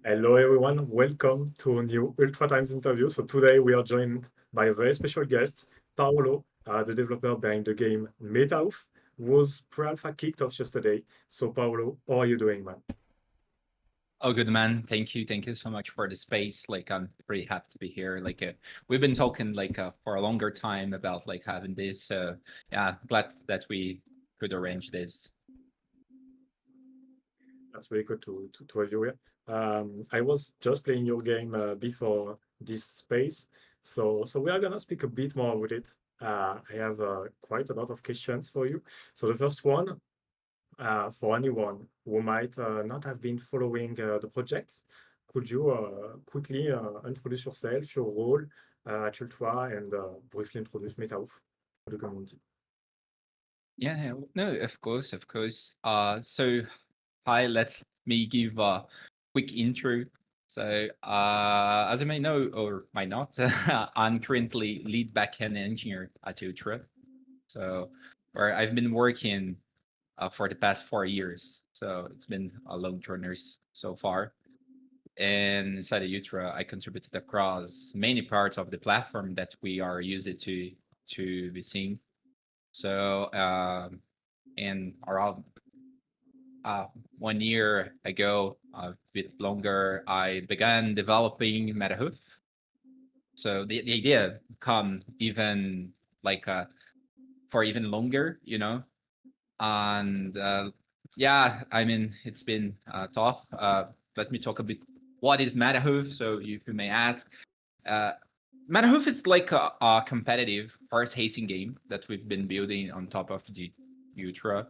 Hello, everyone. Welcome to a new Ultra Times interview. So today we are joined by a very special guest, Paulo, the developer behind the game METAHOOF, whose pre-alpha kicked off yesterday. So Paulo, how are you doing, man? Oh, good man. Thank you. Thank you so much for the space. I'm pretty happy to be here. We've been talking for a longer time about having this. Yeah, glad that we could arrange this. That's very good to have you here. I was just playing your game before this space, so we are gonna speak a bit more with it. I have quite a lot of questions for you. So the first one, for anyone who might not have been following the project, could you quickly introduce yourself, your role at Ultra, and briefly introduce MetaHoof to the community? Yeah, yeah, no, of course, of course. So hi, let me give a quick intro. As you may know or might not, I'm currently lead backend engineer at Ultra. So, where I've been working for the past 4 years. So it's been a long journey so far. And inside of Utra, I contributed across many parts of the platform that we are used to be seeing. So and around uh, 1 year ago, a bit longer, I began developing MetaHoof. So the idea come even like for even longer, and yeah, I mean it's been tough. Let me talk a bit. What is MetaHoof? So if you may ask, uh, MetaHoof is like a competitive horse racing game that we've been building on top of the Ultra.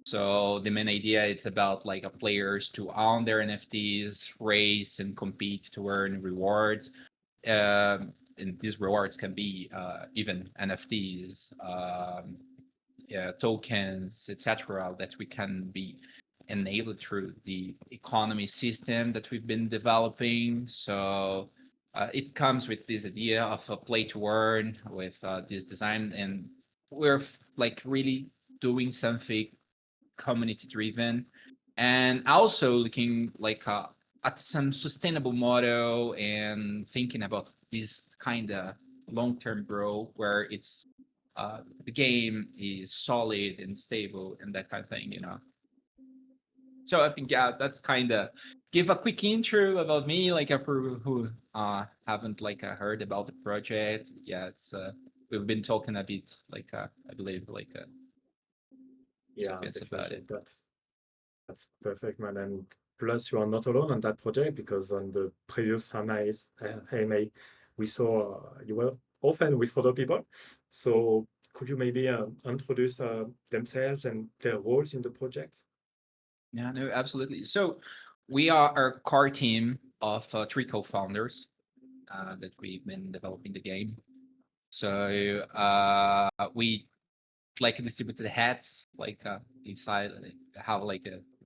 So the main idea it's about like a players to own their NFTs, race and compete to earn rewards. And these rewards can be even NFTs, tokens, etc., that we can be enabled through the economy system that we've been developing. So it comes with this idea of a play to earn with this design, and we're really doing something community driven, and also looking at some sustainable model and thinking about this kind of long term growth where the game is solid and stable and that kind of thing. So I think yeah, that's kind of give a quick intro about me, for who haven't heard about the project. Yeah, it's we've been talking a bit, I believe, Yeah, seconds about definitely. it. That's perfect, man. And plus, you are not alone on that project because on the previous AMA, we saw you were often with other people. So could you maybe introduce themselves and their roles in the project? Yeah, no, absolutely. So we are a core team of three co-founders that we've been developing the game. So we distributed hats inside have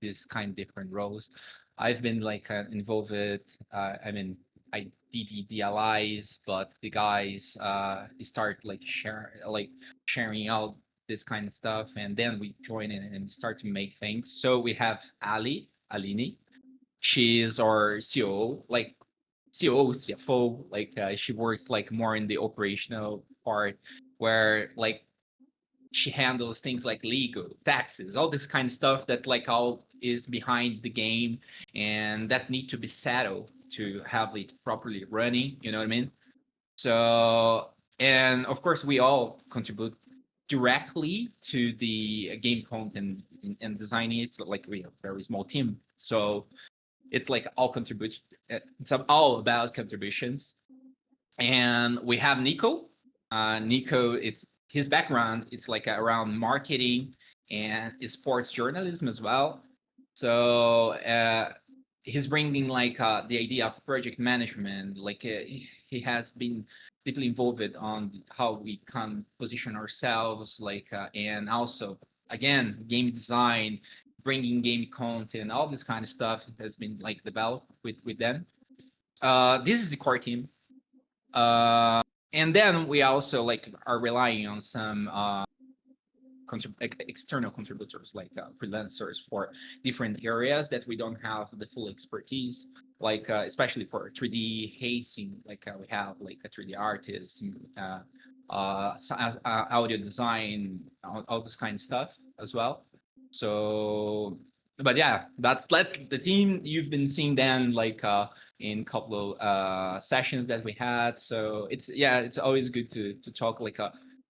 this kind of different roles. I've been involved. I mean, I did the allies, but the guys start sharing out this kind of stuff, and then we join in and start to make things. So we have Aline. She is our COO, COO, CFO. She works more in the operational part, where she handles things like legal, taxes, all this kind of stuff that all is behind the game and that need to be settled to have it properly running. You know what I mean? So, and of course, we all contribute directly to the game content and designing it. Like we have a very small team, so it's all contribute. It's all about contributions. And we have Nico. Nico, it's his background. It's around marketing and sports journalism as well. So he's bringing the idea of project management. He has been deeply involved on how we can position ourselves, and also again game design, bringing game content, all this kind of stuff has been developed with them. This is the core team. uh, and then we also are relying on some external contributors, freelancers for different areas that we don't have the full expertise. like especially for 3D hazing, like we have like a 3D artist, audio design, all this kind of stuff as well. So, but yeah, that's the team you've been seeing then, like in a couple of sessions that we had. So it's yeah, it's always good to talk like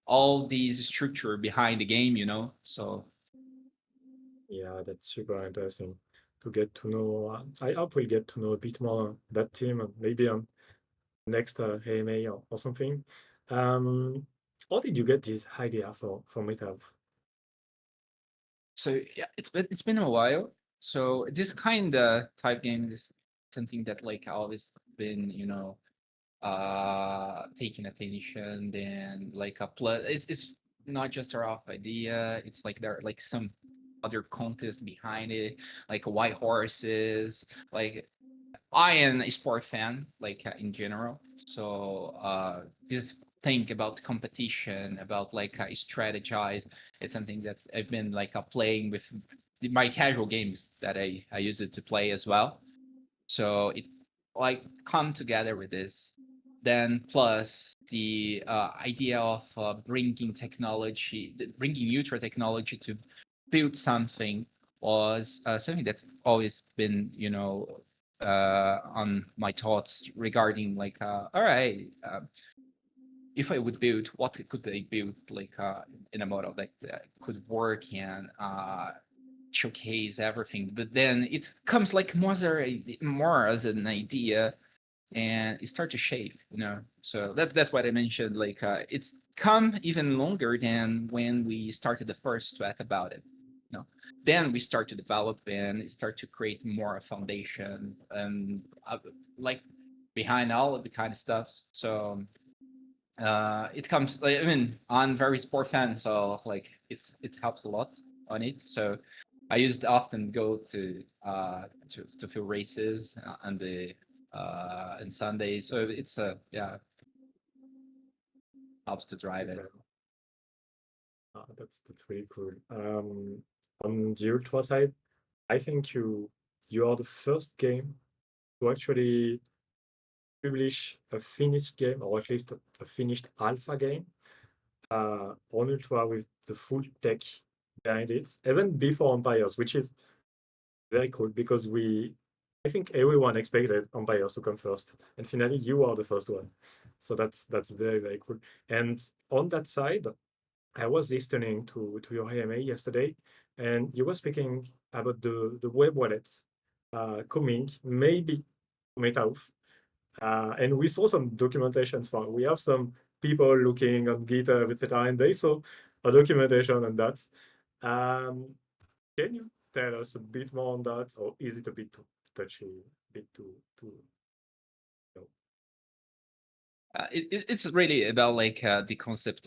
all these structure behind the game, you know. So Yeah, that's super interesting to get to know. I hope we'll get to know a bit more that team, maybe on next AMA or something. Um, how did you get this idea for MetaHoof? so yeah, it's been a while. So this kind of type game is something that like always been, you know, taking attention. Then like a plus, it's not just a rough idea. It's like there are like some other contest behind it, like white horses. Like I am a sport fan, like in general. So this thing about competition, about like strategize, it's something that I've been like playing with my casual games that I use it to play as well. So it like come together with this. Then plus the idea of bringing technology, bringing ultra technology to build something was something that's always been, you know, on my thoughts regarding like, all right, if I would build, what could I build like in a model that could work and showcase everything? But then it comes like more as an idea and it start to shape, you know. So that's what I mentioned, like it's come even longer than when we started the first sweat about it, you know. Then we start to develop and start to create more foundation and like behind all of the kind of stuff. So it comes like, I mean, I'm very sport fan, so like it helps a lot on it. So I used to often go to few races on the and Sundays. So it's yeah, helps to drive it. Super. That's really cool. On the Ultra side, I think you are the first game to actually publish a finished game, or at least a finished alpha game, on Ultra with the full tech behind it, even before Empires, which is very cool because I think everyone expected Empires to come first, and finally you are the first one. So that's very, very cool. And on that side, I was listening to your AMA yesterday, and you were speaking about the web wallets coming maybe to MetaHoof. And we saw some documentations for we have some people looking on GitHub, etc., and they saw a documentation on that. Um, can you tell us a bit more on that, or is it a bit too touchy, a bit too you know? It's really about like the concept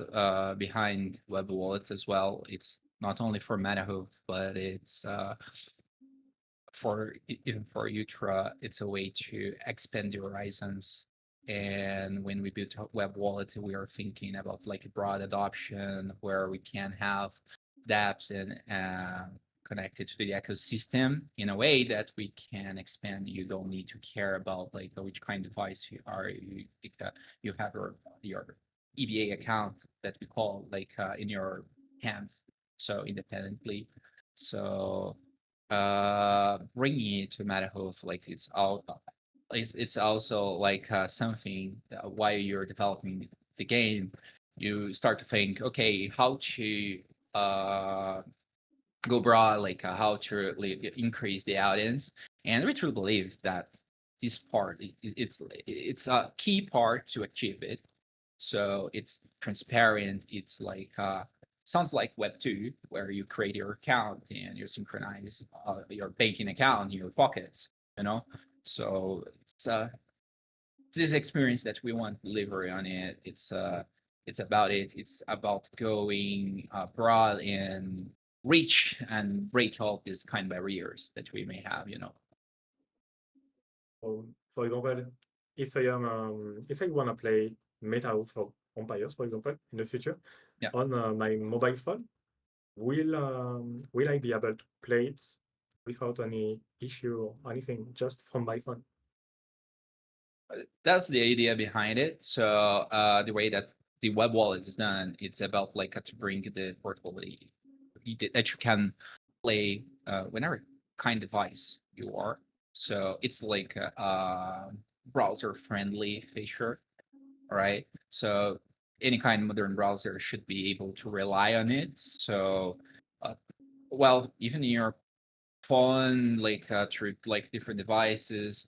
behind web wallet as well. It's not only for MetaHoof, but it's for even for Ultra, it's a way to expand the horizons. And when we built a web wallet, we are thinking about like a broad adoption where we can have dApps and connected to the ecosystem in a way that we can expand. You don't need to care about like which kind of device you are. You have your EBA account that we call like in your hands, so independently. So bringing it to MetaHoof, like it's also like something that while you're developing the game, you start to think, okay, how to uh go broad, like how to like, increase the audience. And we truly believe that this part it's a key part to achieve it. So it's transparent. It's like sounds like Web2, where you create your account and you synchronize your banking account in your pockets. You know, so it's this experience that we want to deliver on it. It's about it. It's about going broad and reach and break all these kind of barriers that we may have. You know. For example, if I wanna play MetaHoof or Empires, for example, in the future Yeah. on my mobile phone, will I be able to play it without any issue or anything, just from my phone? That's the idea behind it. So the way that the web wallet is done, it's about like to bring the portability that you can play whenever kind device you are. So it's like a browser friendly feature, right? So any kind of modern browser should be able to rely on it. So uh, well, even in your phone, like through like different devices,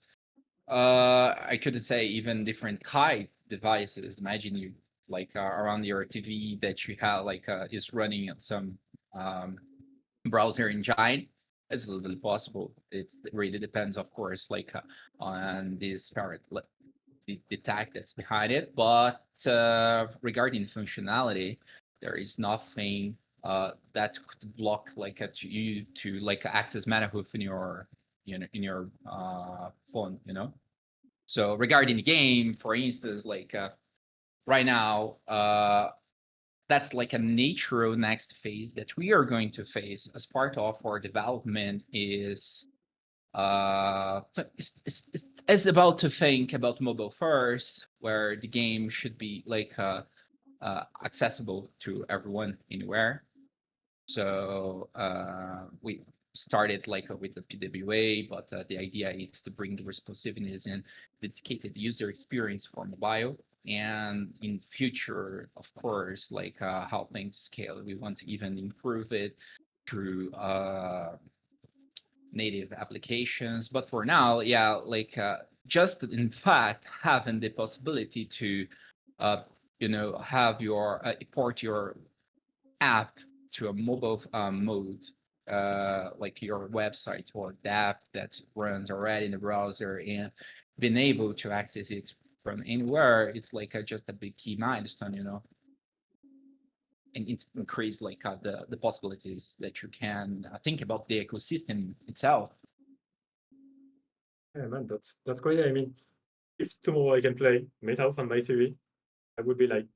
I could say even different kind devices. Imagine you like around your TV that you have like is running on some um, browser engine. It's little possible. It really depends, of course, like on this part, the tech that's behind it. But regarding functionality, there is nothing that could block like to you to like access MetaHoof in your in your phone. So regarding the game, for instance, like right now, that's like a natural next phase that we are going to face as part of our development is it's about to think about mobile first, where the game should be like accessible to everyone anywhere. So we started like with the PWA, but the idea is to bring the responsiveness and dedicated user experience for mobile. And in future, of course, like how things scale, we want to even improve it through native applications. But for now, yeah, like just in fact having the possibility to, uh, have your import your app to a mobile mode, like your website or the app that runs already in the browser and being able to access it from anywhere, it's like just a big key milestone. And it's increased like the possibilities that you can think about the ecosystem itself. Yeah, man, that's great. I mean, if tomorrow I can play METAHOOF on my TV, I would be like,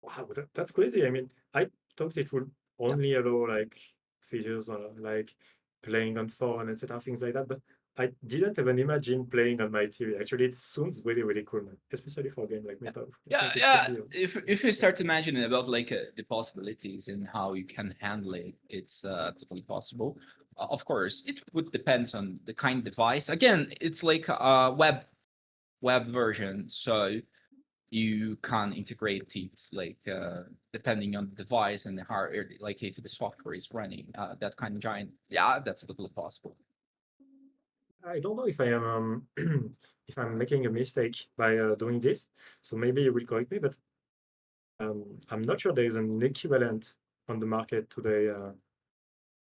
wow, that's crazy. I mean, I thought it would Yeah. only allow like features like playing on phone, etc., things like that. But I didn't even imagine playing on my TV. Actually, it sounds really, really cool, man. Especially for a game like Yeah, METAHOOF. I yeah, think it could yeah. be If you interesting. start imagining about like the possibilities and how you can handle it, it's totally possible. Of course, it would depend on the kind of device. Again, it's like a web version, so you can integrate it like depending on the device and the hardware. Like if the software is running that kind of giant, yeah, that's totally possible. I don't know if I am if I'm making a mistake by doing this. So maybe you will correct me, but I'm not sure there is an equivalent on the market today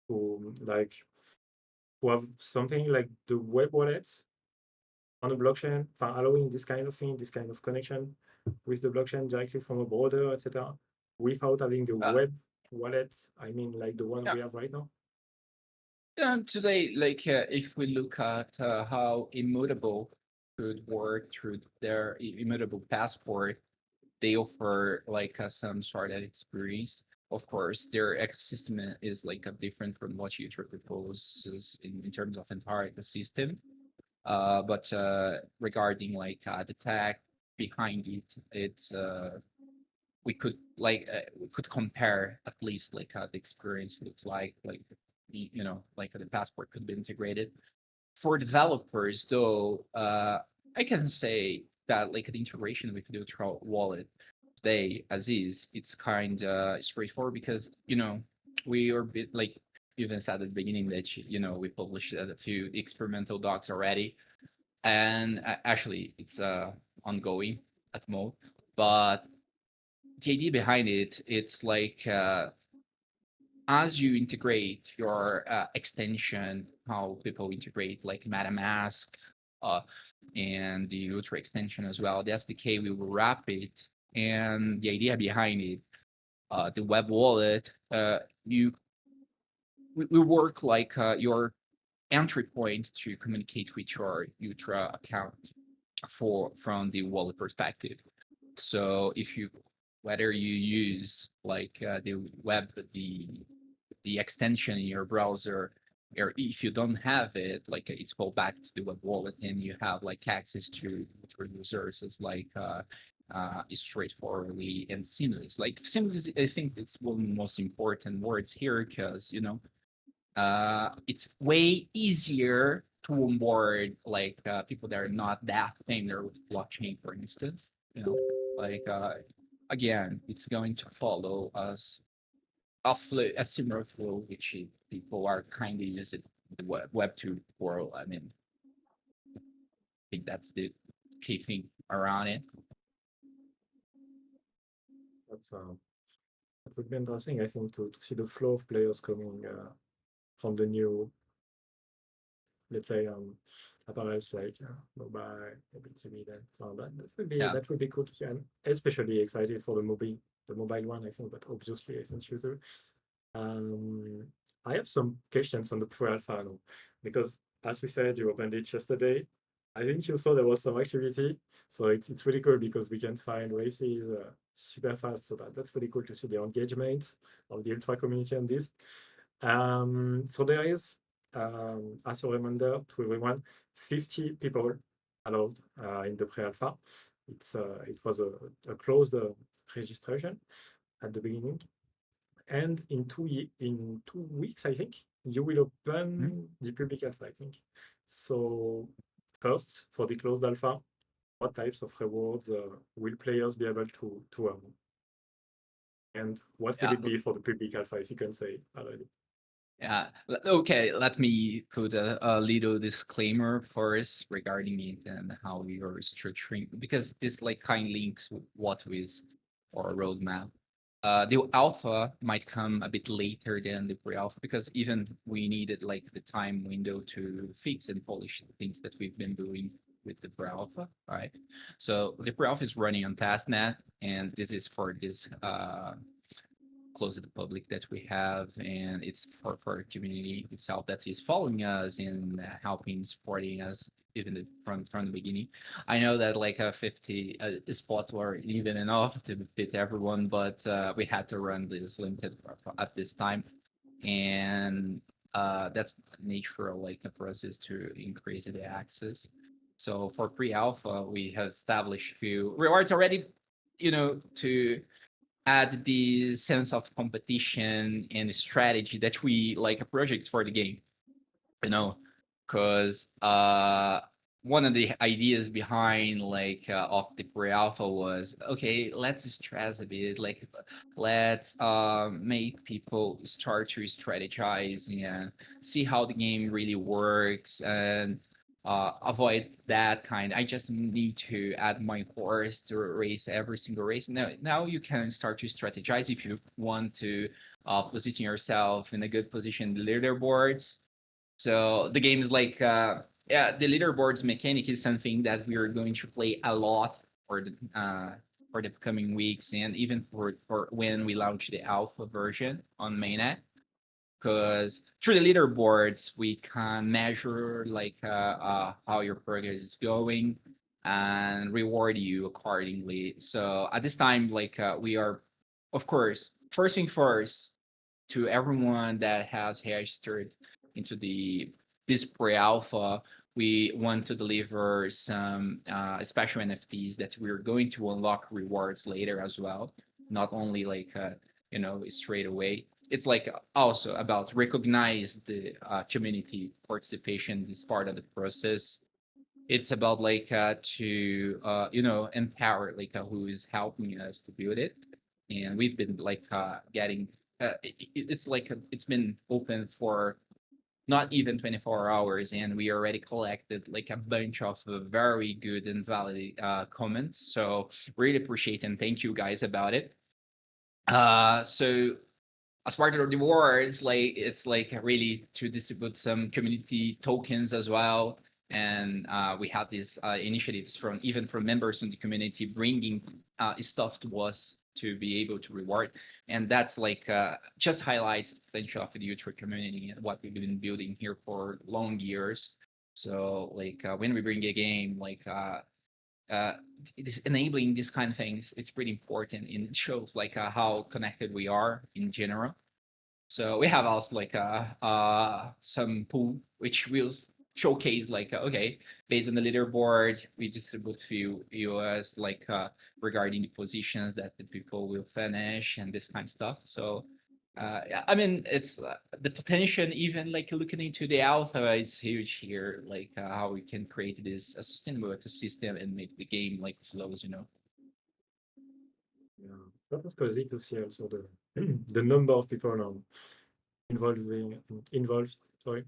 who like who have something like the web wallets on a blockchain for allowing this kind of thing, this kind of connection with the blockchain directly from a browser, etc., without having a Uh, web wallet. I mean, like the one yeah. we have right now. And today, like if we look at how immutable could work through their immutable passport, they offer like some sort of experience. Of course, their ecosystem is like different from what you proposes in terms of entire ecosystem. But regarding like the tech behind it, it's we could compare at least like the experience looks like like the passport could be integrated for developers though. I can say that like the integration with neutral wallet today as is, it's kind of straightforward because we are bit like even said at the beginning that we published a few experimental docs already, and actually it's ongoing at the moment. But the idea behind it, it's like as you integrate your extension, how people integrate like MetaMask uh, and the Ultra extension as well, the SDK we will wrap it. And the idea behind it, the web wallet, you we work like your entry point to communicate with your Ultra account for from the wallet perspective. So if you whether you use like the extension in your browser or if you don't have it, like it's go back to the web wallet and you have like access to resources like straightforwardly and seamless. Like seamless, I think it's one of the most important words here because it's way easier to onboard like people that are not that familiar with blockchain, for instance. Like again, it's going to follow us a similar flow which people are kind of using the web 2 world. I mean, I think that's the key thing around it. That's that would be interesting, I think, to see the flow of players coming from the new, let's say, apparels like mobile, maybe TV. Then so Yeah. that would be cool to see. I'm especially excited for the mobile one. I think, but obviously, I think user. Um, I have some questions on the pre-alpha now, because as we said, you opened it yesterday. I think you saw there was some activity, so it's really cool because we can find races super fast. So that's really cool to see the engagement of the ultra community on this. So there is, as a reminder to everyone, 50 people allowed in the pre-alpha. It was a closed registration at the beginning, and in 2 weeks, I think, you will Mhm. open the public alpha, I think. So first, for the closed alpha, what types of rewards will players be able to earn? And what will Yeah. it be for the public alpha, if you can say already? Yeah. Okay. Let me put a little disclaimer first regarding it and how we are structuring, because this like kind of links with what is our roadmap. The alpha might come a bit later than the pre-alpha because even we needed like the time window to fix and polish the things that we've been doing with the pre-alpha, right? So the pre-alpha is running on testnet, and this is for this close to the public that we have, and it's for the community itself that is following us and helping supporting us even from the beginning. I know that like 50 spots were even enough to fit everyone, but we had to run this limited at this time, and that's the nature of like the process to increase the access. So for pre-alpha, we have established a few rewards already, to add the sense of competition and strategy that we like a project for the game, you know because one of the ideas behind like of the pre-alpha was, okay, let's stress a bit, like let's make people start to strategize and see how the game really works, and avoid that kind. I just need to add my horse to race every single race. Now you can start to strategize if you want to position yourself in a good position in the leaderboards. So the game is like, yeah, the leaderboards mechanic is something that we are going to play a lot for the coming weeks, and even for when we launch the alpha version on mainnet. Because through the leaderboards, we can measure like how your progress is going and reward you accordingly. So at this time, like we are, of course, first thing first, to everyone that has registered into the this pre-alpha, we want to deliver some special NFTs that we're going to unlock rewards later as well. Not only like straight away. It's like also about recognize the community participation this part of the process. It's about like to empower like who is helping us to build it, and we've been like getting it's like it's been open for not even 24 hours, and we already collected like a bunch of very good and valid comments, so really appreciate and thank you guys about it. So as part of the rewards, like it's like really to distribute some community tokens as well. And we have these initiatives from members in the community bringing stuff to us to be able to reward, and that's like just highlights the potential of the ultra community and what we've been building here for long years. So like when we bring a game like uh, this enabling these kind of things, it's pretty important, and it shows like how connected we are in general. So we have also like some pool which will showcase like okay, based on the leaderboard, we distribute few EOS like regarding the positions that the people will finish and this kind of stuff. So yeah, I mean it's the potential even like looking into the alpha, it's huge here. Like how we can create this a sustainable ecosystem and make the game like flows, you know. Yeah, that was crazy to see also the the number of people involving involved. Sorry,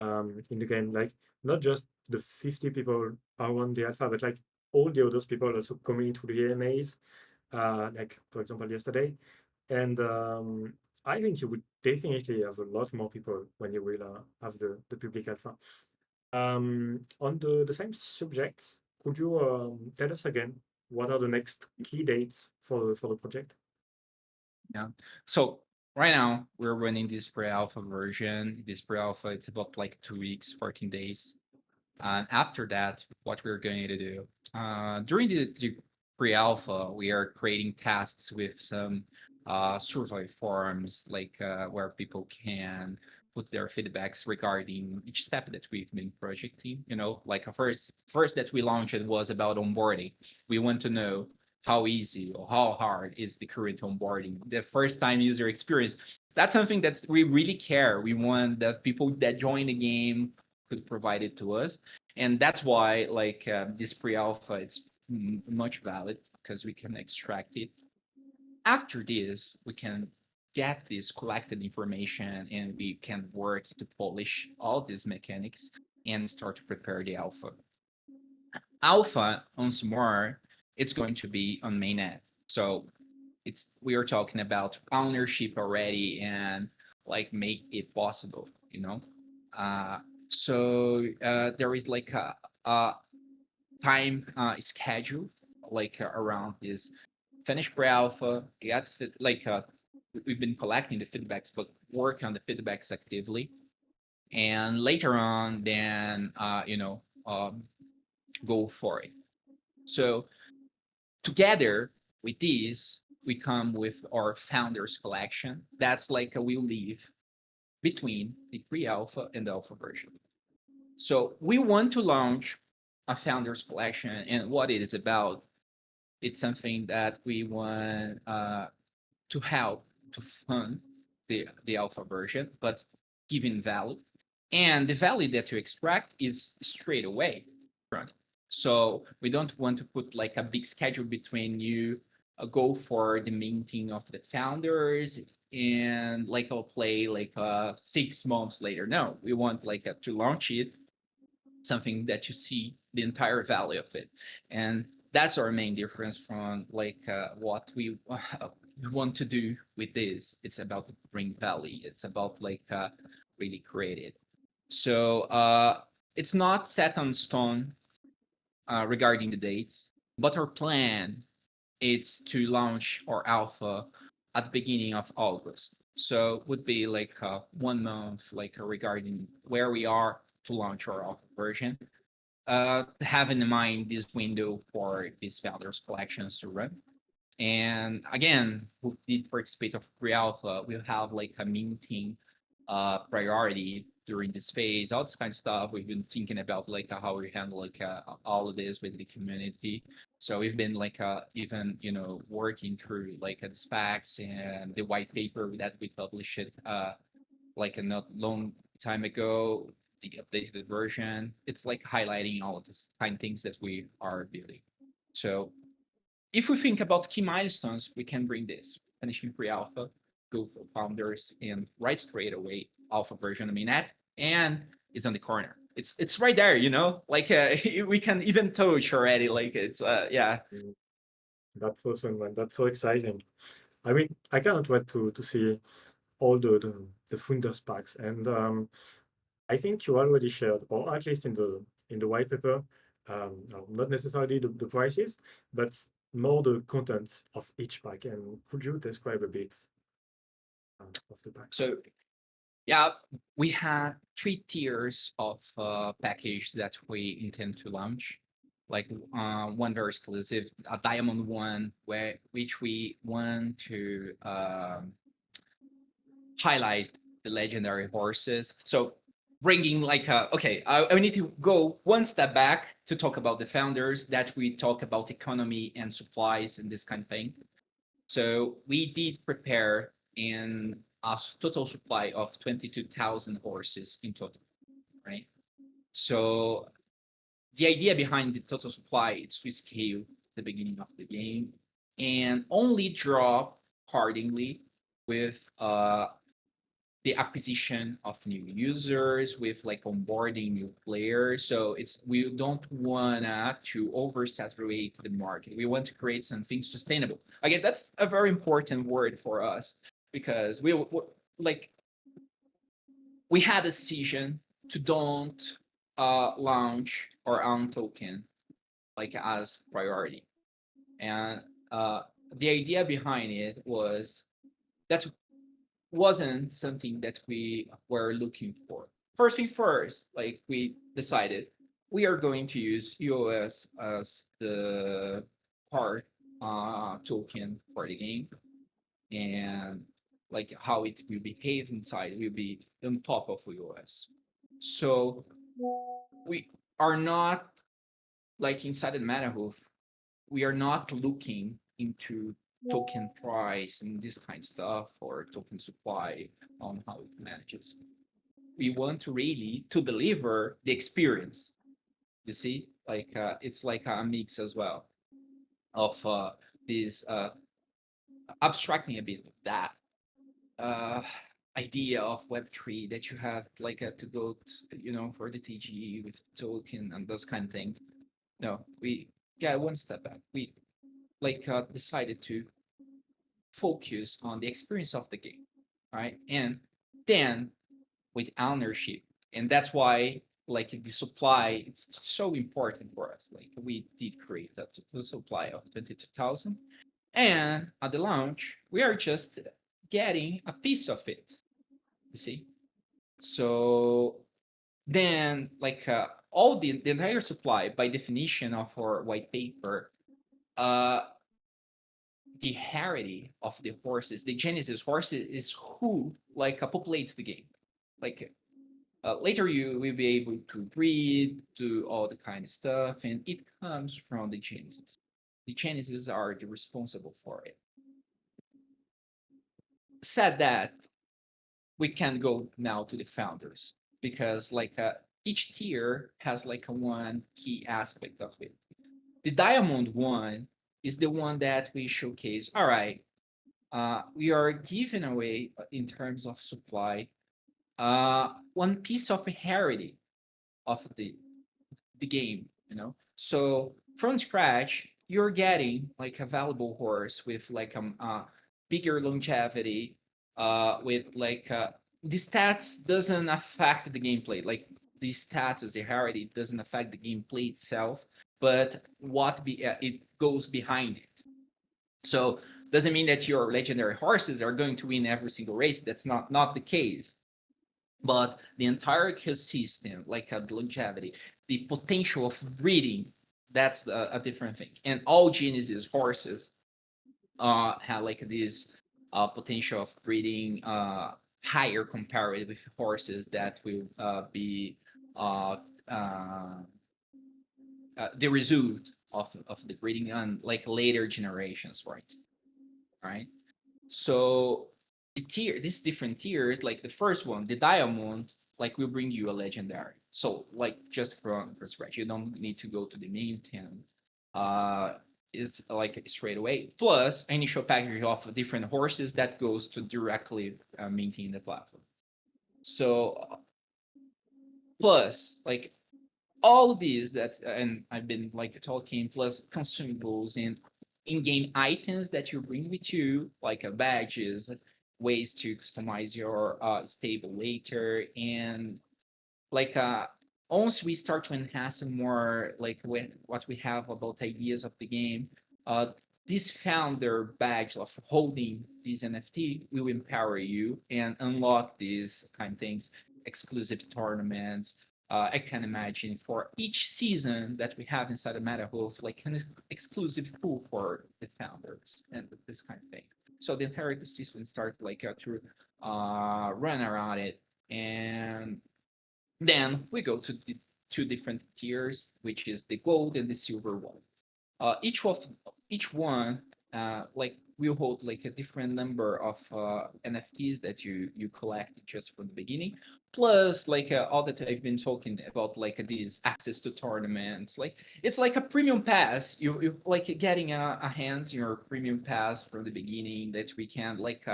in the game. Like not just the 50 people around the alpha, but like all the other people also coming to the AMAs. Like for example yesterday, and I think you would definitely have a lot more people when you will have the public alpha. On the same subject, could you tell us again what are the next key dates for the project? Yeah. So right now we're running this pre-alpha version. This pre-alpha, it's about like 2 weeks, 14 days. And after that, what we're going to do during the pre-alpha, we are creating tasks with some survey forums, like where people can put their feedbacks regarding each step that we've been projecting. You know, like first that we launched it was about onboarding. We want to know how easy or how hard is the current onboarding, the first time user experience. That's something that we really care. We want that people that join the game could provide it to us, and that's why like this pre-alpha it's much valid because we can extract it. After this we can get this collected information and we can work to polish all these mechanics and start to prepare the alpha. Alpha once more, it's going to be on mainnet, so it's we are talking about ownership already and like make it possible, you know. uh there is like a time schedule like around this finish pre-alpha, get like we've been collecting the feedbacks but work on the feedbacks actively, and later on then go for it. So together with this we come with our founders collection. That's like a we live between the pre-alpha and the alpha version. So we want to launch a founders collection, and what it is about, it's something that we want to help to fund the alpha version, but giving value. And the value that you extract is straight away from it. So we don't want to put like a big schedule between you go for the minting of the founders and like I'll play like 6 months later. No, we want like to launch it, something that you see the entire value of it. And that's our main difference from like what we want to do with this. It's about to bring value. It's about like really create it. So it's not set on stone regarding the dates, but our plan is to launch our alpha at the beginning of August. So would be like 1 month, like regarding where we are to launch our alpha version. Having in mind this window for these founders collections to run. And again, who did participate of pre-alpha, we'll have like a minting priority during this phase, all this kind of stuff. We've been thinking about like how we handle like all of this with the community. So we've been like even working through like the specs and the white paper that we published it like a not long time ago, the updated version. It's like highlighting all of these kind of things that we are building. So if we think about key milestones, we can bring this finishing pre-alpha, go for founders, and right straight away alpha version of Minet, and it's on the corner. It's right there, like we can even touch already. Like it's yeah. Mm, that's awesome, man. That's so exciting. I mean, I cannot wait to see all the Funders packs. And I think you already shared, or at least in the white paper, no, not necessarily the prices, but more the content of each pack. And could you describe a bit of the packs? So yeah, we have 3 tiers of package that we intend to launch. Like one very exclusive, a diamond one, which we want highlight the legendary horses. So bringing okay, I need to go one step back to talk about the founders, that we talk about economy and supplies and this kind of thing. So we did prepare in a total supply of 22,000 horses in total, right? So the idea behind the total supply is to scale the beginning of the game and only drop accordingly with the acquisition of new users, with like onboarding new players. So it's, we don't wanna to oversaturate the market. We want to create something sustainable. Again, that's a very important word for us, because like we had a decision to don't launch our own token like as priority. And the idea behind it was that wasn't something that we were looking for. First thing first, like we decided we are going to use EOS as the part token for the game, and like how it will behave inside will be on top of EOS. So we are not like inside the MetaHoof, we are not looking into token price and this kind of stuff, or token supply on how it manages. We want to really to deliver the experience. You see, like it's like a mix as well of this abstracting a bit of that uh, idea of Web3, that you have like to go for the TG with token and those kind of things. No, we, yeah, one step back. We like decided to focus on the experience of the game, right? And then with ownership, and that's why like the supply, it's so important for us. Like we did create the supply of 22,000, and at the launch we are just getting a piece of it. You see, so then like all the entire supply by definition of our white paper, uh the heritage of the horses, the genesis horses is who like populates the game. Like later you will be able to breed, do all the kind of stuff, and it comes from the genesis. The genesis are the responsible for it. Said that, we can go now to the founders, because like each tier has like a one key aspect of it. The diamond one is the one that we showcase. All right, we are giving away in terms of supply one piece of heritage of the game, so from scratch you're getting like a valuable horse with like bigger longevity, with like the stats doesn't affect the gameplay. Like the status, the heritage doesn't affect the gameplay itself, but it goes behind it. So doesn't mean that your legendary horses are going to win every single race. That's not the case. But the entire ecosystem, like the longevity, the potential of breeding, that's a different thing. And all Genesis horses have like this potential of breeding higher compared with horses that will be uh, uh, the result of the breeding on like later generations, for instance, right? So these different tiers, like the first one, the diamond, like will bring you a legendary. So like just from scratch, you don't need to go to the main 10. Uh, it's like straight away. Plus initial package of different horses that goes to directly maintain the platform. So plus like all these that, and I've been like talking, plus consumables and in-game items that you bring with you, like badges, ways to customize your stable later, and like once we start to enhance more like what we have about ideas of the game, uh this founder badge of holding these NFT will empower you and unlock these kind of things, exclusive tournaments. I can imagine for each season that we have inside of MetaHoof, like an exclusive pool for the founders and this kind of thing. So the entire ecosystem start like to run around it, and then we go to the two different tiers, which is the gold and the silver one. Each one like will hold like a different number of NFTs that you collect just from the beginning, plus like all that I've been talking about, like these access to tournaments. Like it's like a premium pass. You like getting a hands your premium pass from the beginning that we can like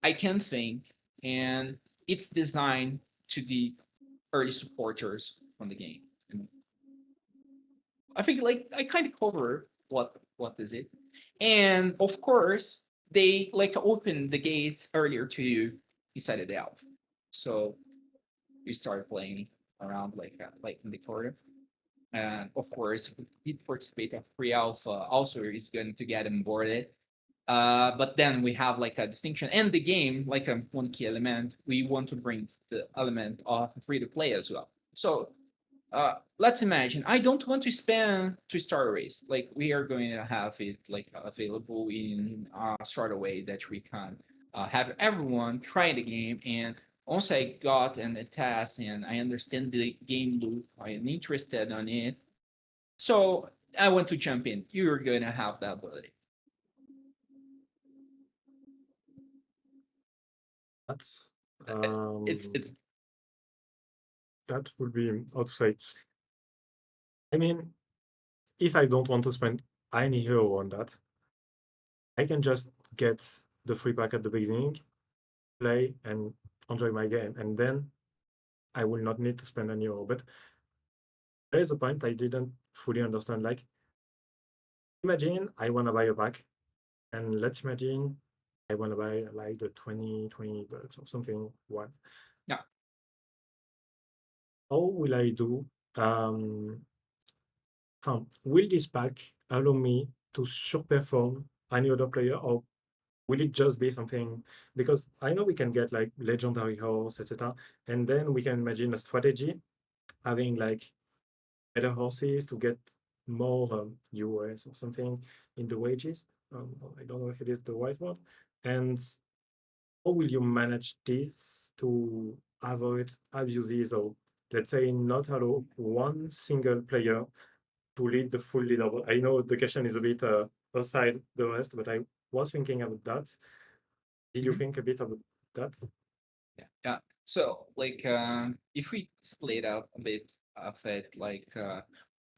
I can think, and it's designed to the early supporters from the game. And I think like I kind of cover what is it, and of course they like open the gates earlier to you inside of the alpha, so you start playing around like in the corner, and of course did participate of pre-alpha also is going to get onboarded. But then we have like a distinction and the game, like one key element, we want to bring the element of free to play as well. So let's imagine I don't want to spend to start a race. Like we are going to have it like available in a sort of way that we can have everyone try the game. And once I got and the test and I understand the game loop, I am interested on it. So I want to jump in. You're going to have that ability. That's It's that would be how to say. I mean, if I don't want to spend any euro on that, I can just get the free pack at the beginning, play and enjoy my game, and then I will not need to spend any euro. But there is a point I didn't fully understand. Like, imagine I want to buy a pack, and let's imagine I want to buy like the 20 bucks or something one. yeah. How will I do? Um, will this pack allow me to surperform any other player, or will it just be something? Because I know we can get like legendary horse, etc., and then we can imagine a strategy having like better horses to get more US or something in the wages. I don't know if it is the right word. And how will you manage this to avoid abuses, or let's say not allow one single player to lead the full leaderboard? I know the question is a bit aside the rest, but I was thinking about that. Did you Mhm. think a bit about that? Yeah. Yeah. So like if we split up a bit of it, like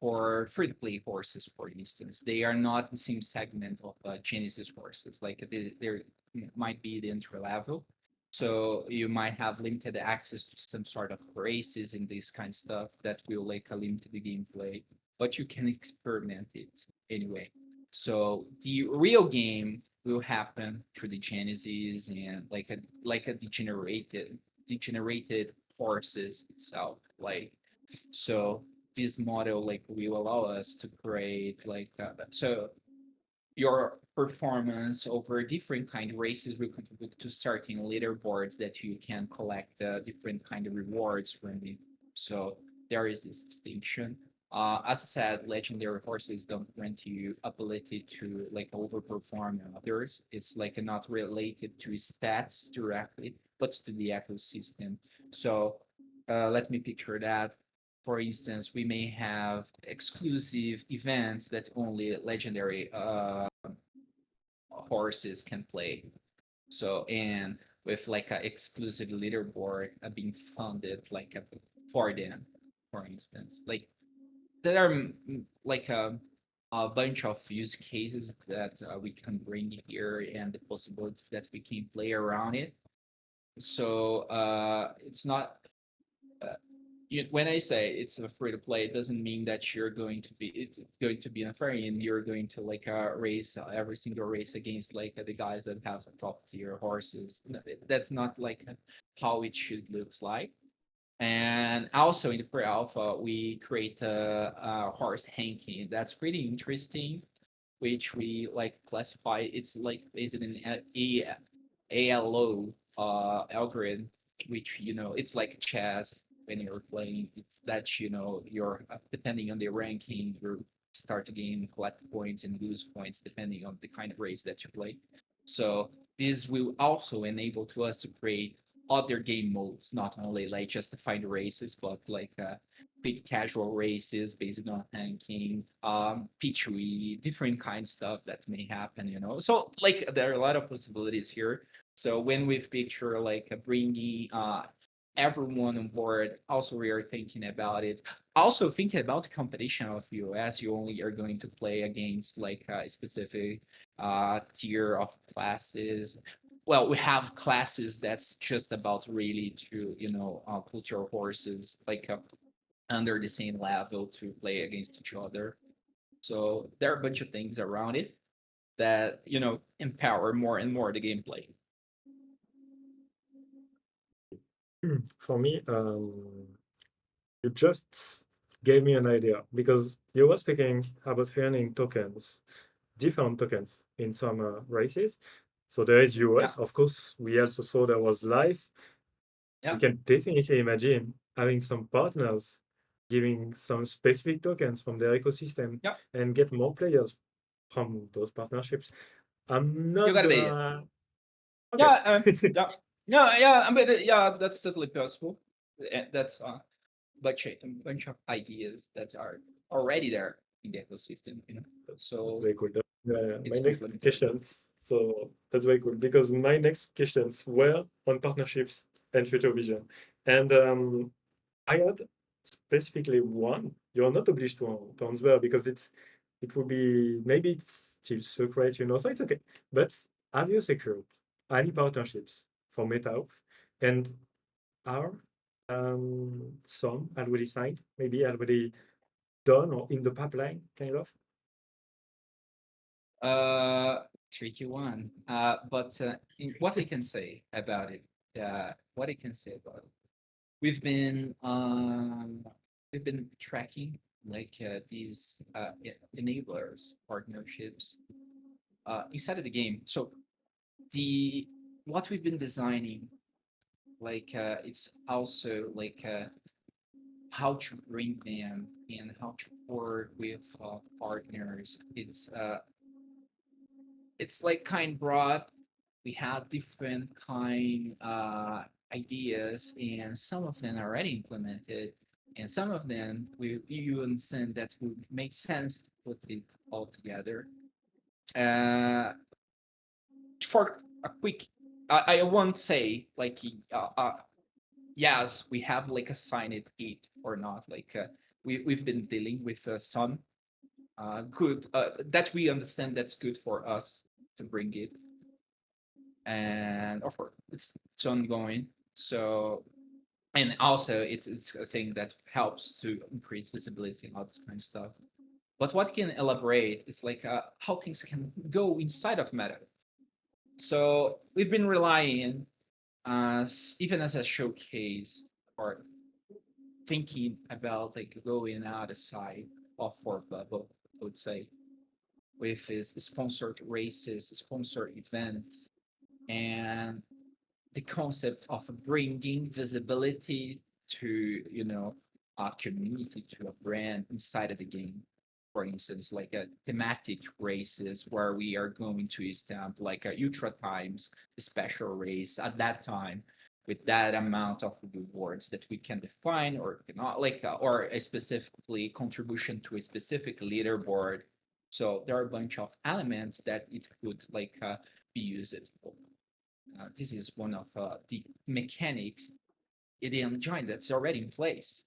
for free to play horses, for instance, they are not the same segment of Genesis horses. Like there might be the entry level. So you might have limited access to some sort of races and this kind of stuff that will like limit the gameplay, but you can experiment it anyway. So the real game will happen through the Genesis and like a degenerated horses itself. Like so this model like will allow us to create like so your performance over different kind of races will contribute to certain leaderboards that you can collect different kind of rewards from it. So there is this distinction. As I said, legendary horses don't grant you ability to like overperform others. It's like not related to stats directly, but to the ecosystem. So let me picture that. For instance, we may have exclusive events that only legendary horses can play. So and with like a exclusive leaderboard being funded like for them, for instance, like there are like a bunch of use cases that we can bring here and the possibilities that we can play around it. So it's not uh, when I say it's a free to play, it doesn't mean that it's going to be unfair and you're going to like race every single race against like the guys that have the top tier horses. That's not like how it should looks like. And also in the pre-alpha, we create a horse ranking. That's pretty interesting, which we like classify. It's like is it an ALO algorithm, which it's like chess when you're playing. It's that you're depending on the ranking, you start the game, collect points, and lose points depending on the kind of race that you play. So this will also enable to us to create other game modes, not only like just defined races, but like big casual races based on ranking, P2E, different kind of stuff that may happen, you know. So like there are a lot of possibilities here. So when we picture like bringing everyone on board, also we are thinking about it. Also thinking about the competition of you, as you only are going to play against like a specific tier of classes. Well, we have classes that's just about really to put your horses like under the same level to play against each other. So there are a bunch of things around it that empower more and more the gameplay. For me, you just gave me an idea because you were speaking about earning tokens, different tokens in some races. So there is Yeah, US, of course. We also saw there was live. We yeah, can definitely imagine having some partners giving some specific tokens from their ecosystem yeah. and get more players from those partnerships. I'm You not got the idea. gonna. Okay. Yeah, yeah, no, yeah. I mean, yeah, that's totally possible. That's bunch of ideas that are already there in the ecosystem. That's So very cool. My it's next complementary. questions. So that's very cool because my next questions were on partnerships and future vision. And I had specifically one. You're not obliged to answer because it would be maybe it's still secret, so it's okay. But have you secured any partnerships for METAHOOF? And are some already signed, maybe already done or in the pipeline, kind of? Uh, Tricky one. But what I can say about it, what I can say about it, we've been um, we've been tracking like these enablers, partnerships inside of the game. So the what we've been designing, like it's also like how to bring them and how to work with partners. It's like kind broad. We have different kind ideas, and some of them are already implemented, and some of them we you understand that would make sense to put it all together. Uh, for a quick, I won't say like yes, we have like assigned it or not. Like we've been dealing with some good that we understand that's good for us to bring it, and of course it's ongoing. So and also it's a thing that helps to increase visibility and all this kind of stuff. But what can elaborate is like how things can go inside of Meta. So we've been relying even as a showcase or thinking about like going outside of our bubble, I would say, with his sponsored races, sponsored events, and the concept of bringing visibility to a community, to a brand inside of the game. For instance, like a thematic races where we are going to stamp like a ultra times special race at that time with that amount of rewards that we can define or cannot, like or a specifically contribution to a specific leaderboard. So there are a bunch of elements that it could like be used for. This is one of the mechanics in the engine that's already in place.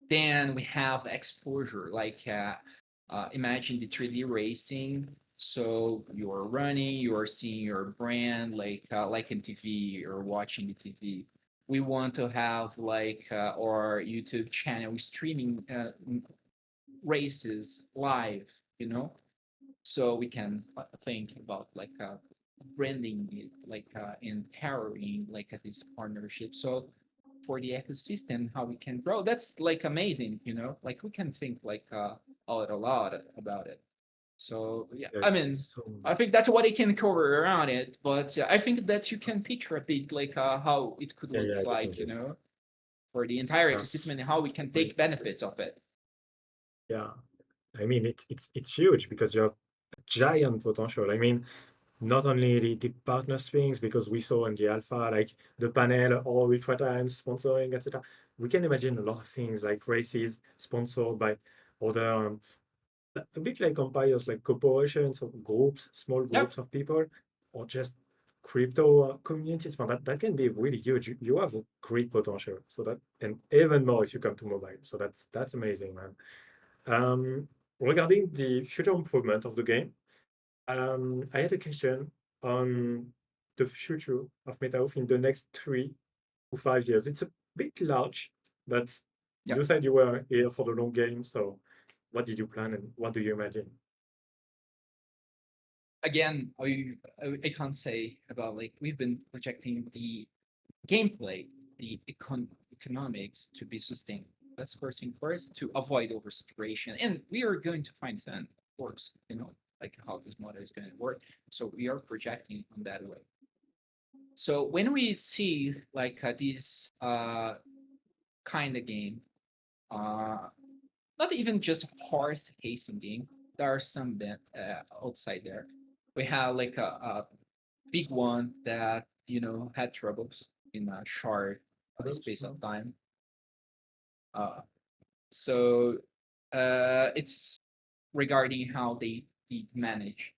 Then we have exposure, like imagine the 3D racing. So you're running, you're seeing your brand, like in TV or watching the TV. We want to have like our YouTube channel streaming races live, you know, so we can think about like branding it, like empowering like this partnership. So for the ecosystem, how we can grow, that's like amazing. Like we can think like a lot about it. So yeah, I Yes. mean, So I think that's what I can cover around it. But I think that you can picture a bit like how it could yeah, look yeah, like, definitely. for the entire ecosystem and how That's we can great. take benefits of it. Yeah. I mean, it's huge because you have a giant potential. I mean, not only the partner strings, because we saw in the alpha, like the panel or ultra times sponsoring, etc. We can imagine a lot of things like races sponsored by other, a bit like empires, like corporations or groups, small Yep. groups of people, or just crypto communities. But that can be really huge. You have a great potential. So that, and even more if you come to mobile. So that's amazing, man. Regarding the future improvement of the game, I had a question on the future of MetaHoof in the next 3 to 5 years. It's a bit large, but you Yep. said you were here for the long game. So what did you plan and what do you imagine? Again, I can't say about like we've been projecting the gameplay, the economics to be sustained. That's first thing first to avoid oversaturation, and we are going to find some works, like how this model is going to work. So we are projecting on that way. So when we see like this kind of game, uh, not even just horse racing game, there are some that outside there. We have like a big one that had troubles in a short Oops, space no? of time. Uh, so it's regarding how they manage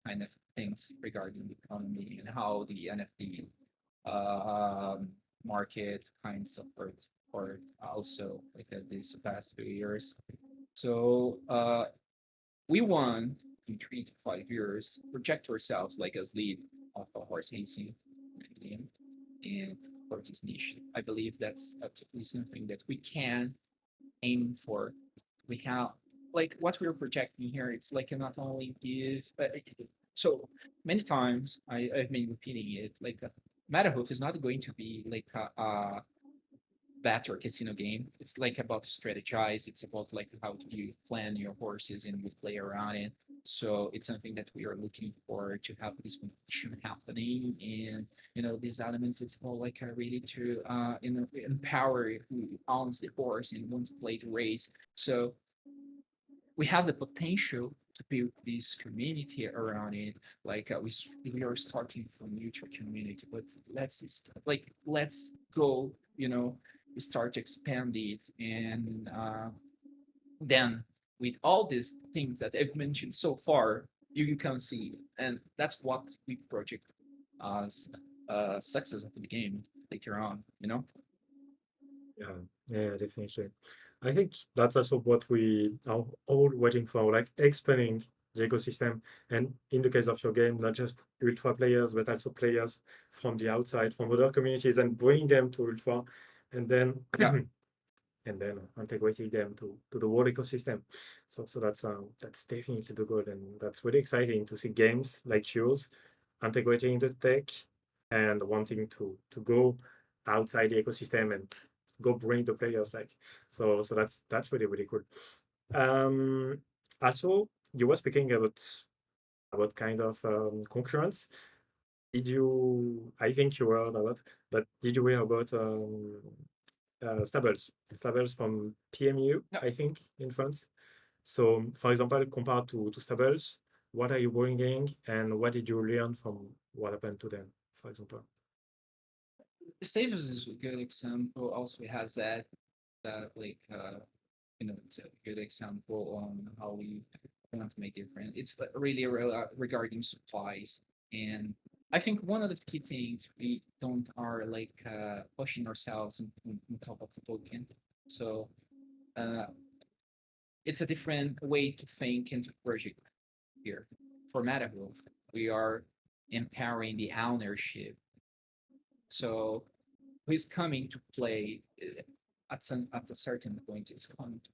kind of things regarding the economy and how the NFT market kind of suffered or also like these past few years. So we want in 3 to 5 years project ourselves like as lead of a horse racing game and for this niche. I believe that's absolutely something that we can aim for. We have like what we're projecting here. It's like not only give. So many times I've been repeating it. Like MetaHoof is not going to be like a better casino game. It's like about to strategize. It's about like how do you plan your horses and you play around it. So it's something that we are looking for to have this competition happening, and these elements. It's more like really to empower who owns the horse and wants to play the race. So we have the potential to build this community around it. Like we are starting from neutral community, but let's go, start to expand it, and then with all these things that I've mentioned so far, you can see, and that's what we project as success of the game later on. Yeah, yeah, definitely. I think that's also what we are all waiting for, like expanding the ecosystem. And in the case of your game, not just Ultra players, but also players from the outside, from other communities, and bring them to Ultra, and then Yeah. and then integrating them to the whole ecosystem. So that's definitely the goal, and that's really exciting to see games like yours integrating the tech and wanting to go outside the ecosystem and go bring the players like so that's really really cool. Um, Also, you were speaking about kind of concurrence. Did you? I think you heard about, but did you hear about Stables from TMU, Yeah. I think, in France. So, for example, compared to Stables, what are you bringing and what did you learn from what happened to them, for example? Savers is a good example. Also, it has that like it's a good example on how we want to make different. It's really regarding supplies, and I think one of the key things we don't are like pushing ourselves in top of the token. So uh, it's a different way to think and to project here. For MetaHoof, we are empowering the ownership. So who's coming to play at a certain point is coming to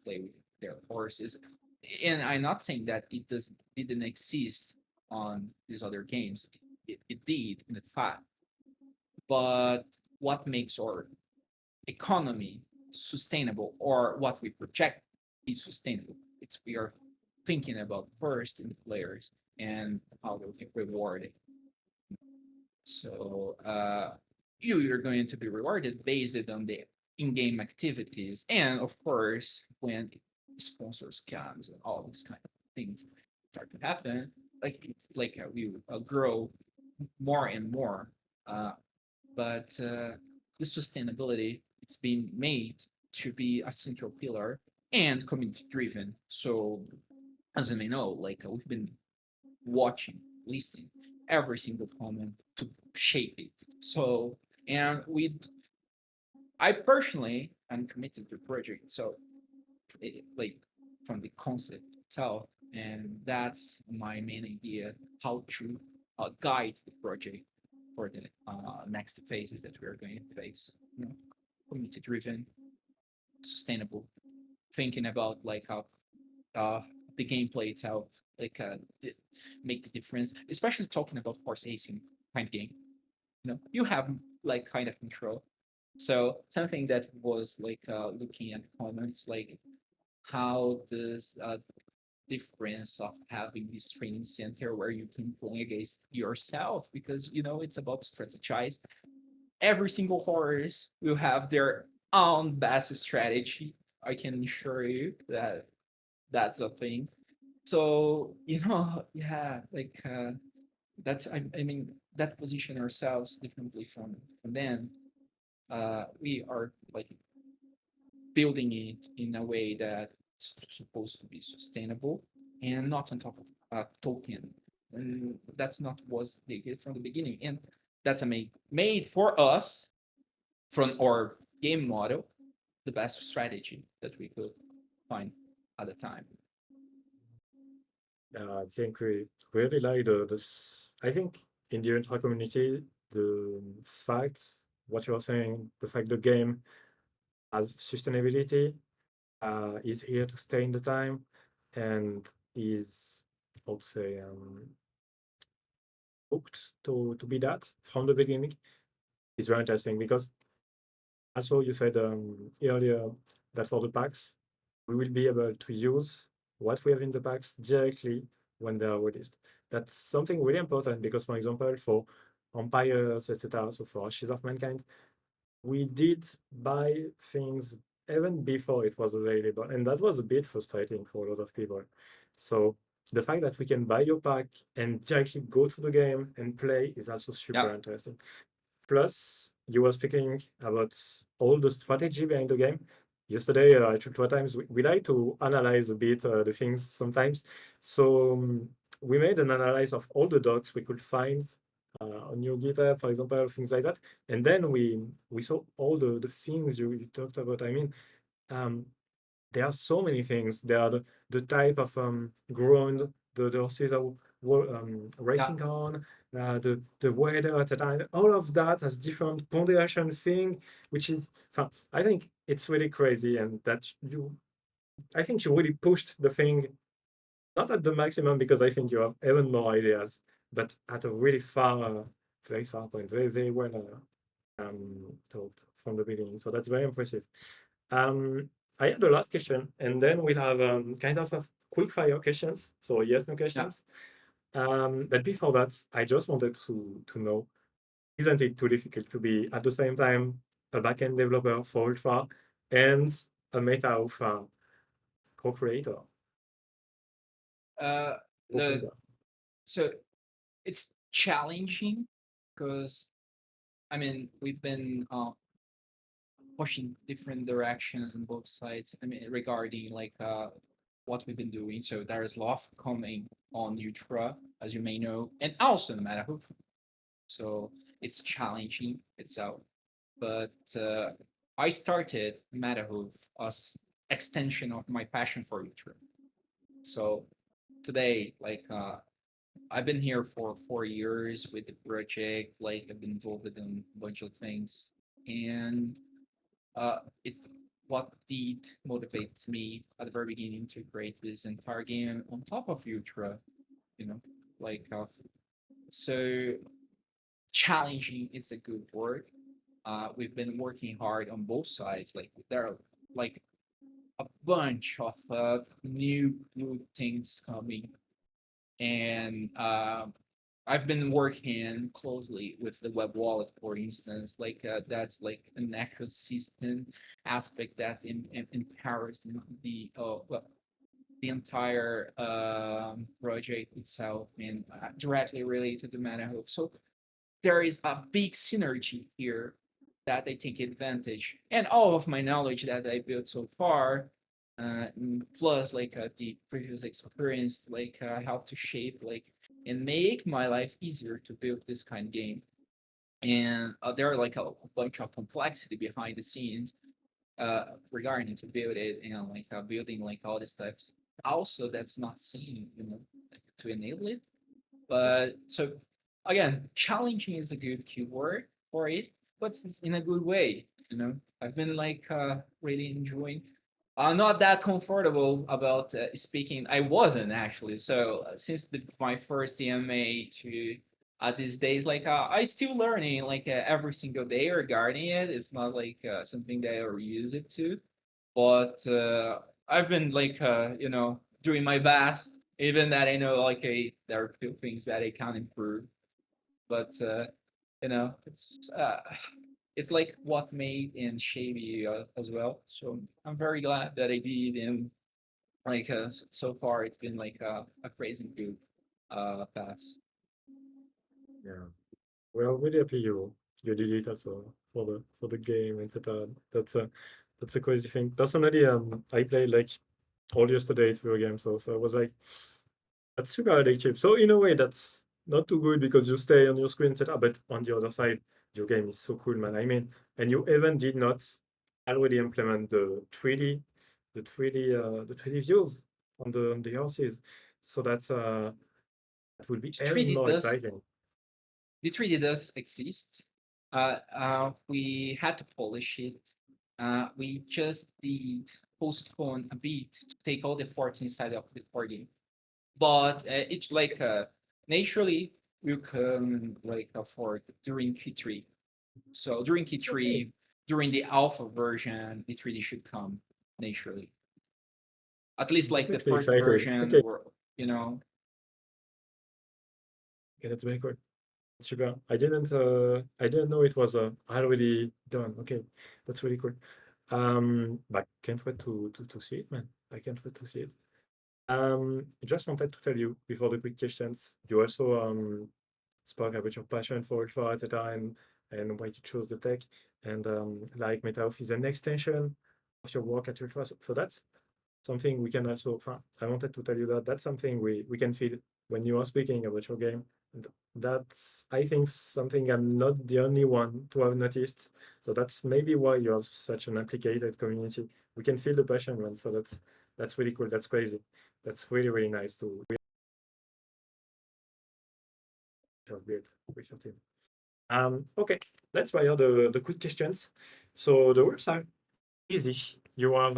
play with their horses, and I'm not saying that didn't exist on these other games. It did in the fact, but what makes our economy sustainable, or what we project is sustainable, it's we are thinking about first in the players and how they get rewarded. So you're going to be rewarded based on the in-game activities, and of course, when sponsors comes and all these kind of things start to happen, we grow more and more. Uh, but the sustainability it's been made to be a central pillar and community driven. So as you may know, we've been watching, listening every single comment to shape it. So and I personally am committed to the project. So like from the concept itself, and that's my main idea how to guide the project for the next phases that we are going to face. You know, community driven, sustainable, thinking about how uh, the gameplay itself like make the difference, especially talking about horse racing kind of game. You have kind of control. So something that was looking at comments, how does difference of having this training center where you can play against yourself, because it's about strategize. Every single horse will have their own best strategy. I can assure you that that's a thing. So yeah, that's I mean that position ourselves differently from them. We are building it in a way that it's supposed to be sustainable and not on top of a token. And that's not was they did from the beginning. And that's a made for us from our game model, the best strategy that we could find at the time. I think we really like this. I think in the intra community, the fact what you're saying, the fact the game has sustainability, is here to stay in the time, and is, how to say, hooked to be that from the beginning is very interesting because also you said earlier that for the packs, we will be able to use what we have in the packs directly when they are released. That's something really important because, for example, for Empires, etc., so for Ashes of Mankind, we did buy things even before it was available, and that was a bit frustrating for a lot of people. So the fact that we can buy your pack and directly go to the game and play is also Yeah. super interesting. Plus, you were speaking about all the strategy behind the game. Yesterday, I took 2 times. We like to analyze a bit the things sometimes. So we made an analysis of all the docs we could find on your GitHub, for example, things like that. And then we saw all the things you talked about. I mean, um, there are so many things. There are the type of ground the horses are Yeah. racing on, the weather at the time. All of that has different ponderation thing, which is I think it's really crazy, and that I think you really pushed the thing not at the maximum because I think you have even more ideas, but at a really far, very far point, very very well talked from the beginning. So that's very impressive. Um, I have the last question, and then we'll have kind of a quick fire questions. So yes, no Yeah. questions. But before that, I just wanted to know, isn't it too difficult to be at the same time a backend developer for Ultra and a METAHOOF co-creator, Uh, the co-founder? so it's challenging because we've been pushing different directions on both sides. Regarding what we've been doing. So there is love coming on Nutra, as you may know, and also in MetaHoof. So it's challenging itself. But I started MetaHoof as extension of my passion for Nutra. So today, I've been here for 4 years with the project. I've been involved in a bunch of things, and it what did motivates me at the very beginning to create this entire game on top of Ultra, you know, like so challenging is a good word. We've been working hard on both sides. There are like a bunch of new things coming, and I've been working closely with the web wallet, for instance. That's like an ecosystem aspect that empowers the the entire project itself and directly related to MetaHoof. So there is a big synergy here that I take advantage, and all of my knowledge that I built so far, plus like the previous experience, like help to shape like and make my life easier to build this kind of game. And there are like a bunch of complexity behind the scenes regarding to build it and like building like all the stuff. Also, that's not seen, like, to enable it. But so again, challenging is a good keyword for it, but it's in a good way. I've been like really enjoying. I'm not that comfortable about speaking. I wasn't actually. So since my first EMA to these days, like I still learning like every single day regarding it. It's not like something that I use it to, but I've been like doing my best. Even that I know like there are a few things that I can improve, but it's like what made and shaped you as well. So I'm very glad that I did, and like so far it's been like a crazy good pass. Yeah. Well, really happy you did it also for the game, etc. That's a crazy thing. Personally, I played like all yesterday through a game, so I was like, that's super addictive. So in a way, that's not too good because you stay on your screen, etc. But on the other side, your game is so cool, man. I mean, and you even did not already implement the 3D views on the horses. So that will be The even 3D more does exciting. the 3D does exist. We had to polish it. We just did postpone a bit to take all the forts inside of the core game. But it's like naturally will come like a fort during Q3. So during Okay, Q3, during the alpha version, the 3D should come naturally. At least like the completely first excited. version, Okay, or you know, okay, that's very cool. Super. I didn't know it was already done. Okay, that's really cool. But can't wait to see it, man. I can't wait to see it. Just wanted to tell you before the quick questions, you also spoke about your passion for Ultra, etc., and why you chose the tech, and like MetaHoof is an extension of your work at Ultra. So that's something we can also. I wanted to tell you that that's something we can feel when you are speaking about your game. And that's, I think, something I'm not the only one to have noticed. So that's maybe why you have such an applicated community. We can feel the passion, man. So that's really cool. That's crazy. That's really really nice to have built with your team. Okay, let's fire the quick questions. So the rules are easy. You have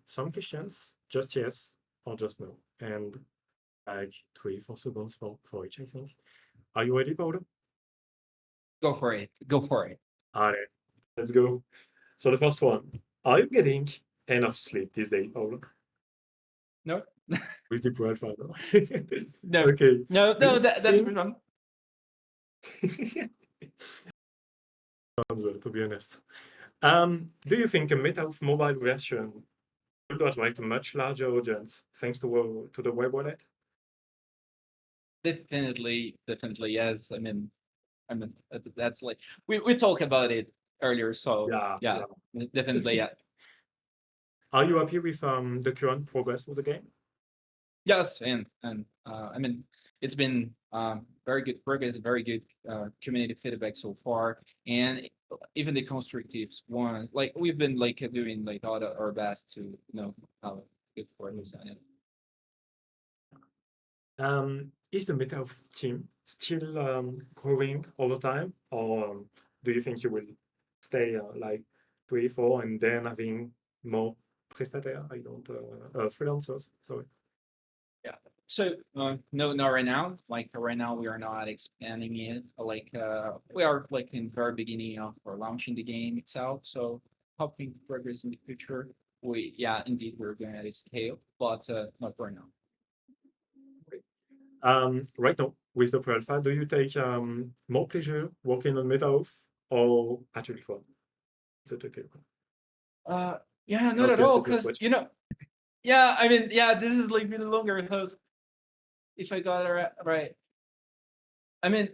some questions, just yes or just no, and like 3 4 seconds for each, I think. Are you ready, Paulo? go for it. Go for it. Alright, let's go. So the first one, are you getting enough sleep these days, Paulo? No, With the profile. no, Okay. no, Do no. you That's think wrong. sounds well, to be honest. Do you think a MetaHoof mobile version would attract a much larger audience thanks to the web wallet? Definitely, definitely yes. I mean that's like we talked about it earlier. So Yeah, yeah, yeah. definitely yeah. Are you happy with the current progress of the game? Yes, and I mean it's been very good progress, very good community feedback so far, and even the constructives one like we've been like doing like all our best to good for this and Is the meta of team still growing over time, or do you think you will stay like 3 4 and then having more prestataires? I don't freelancers. Sorry. yeah. So no, not right now. Like right now, we are not expanding it. Like we are like in very beginning of or launching the game itself. So hoping progress in the future. We yeah, indeed, we're going to scale, but not right now. Right now, with the Pro Alpha, do you take more pleasure working on MetaHoof or actually fun? Is it okay? Uh, yeah, I not hope at yes all. is not Cause watching. Yeah, I mean, yeah, this is like really longer. If I got it right. I mean,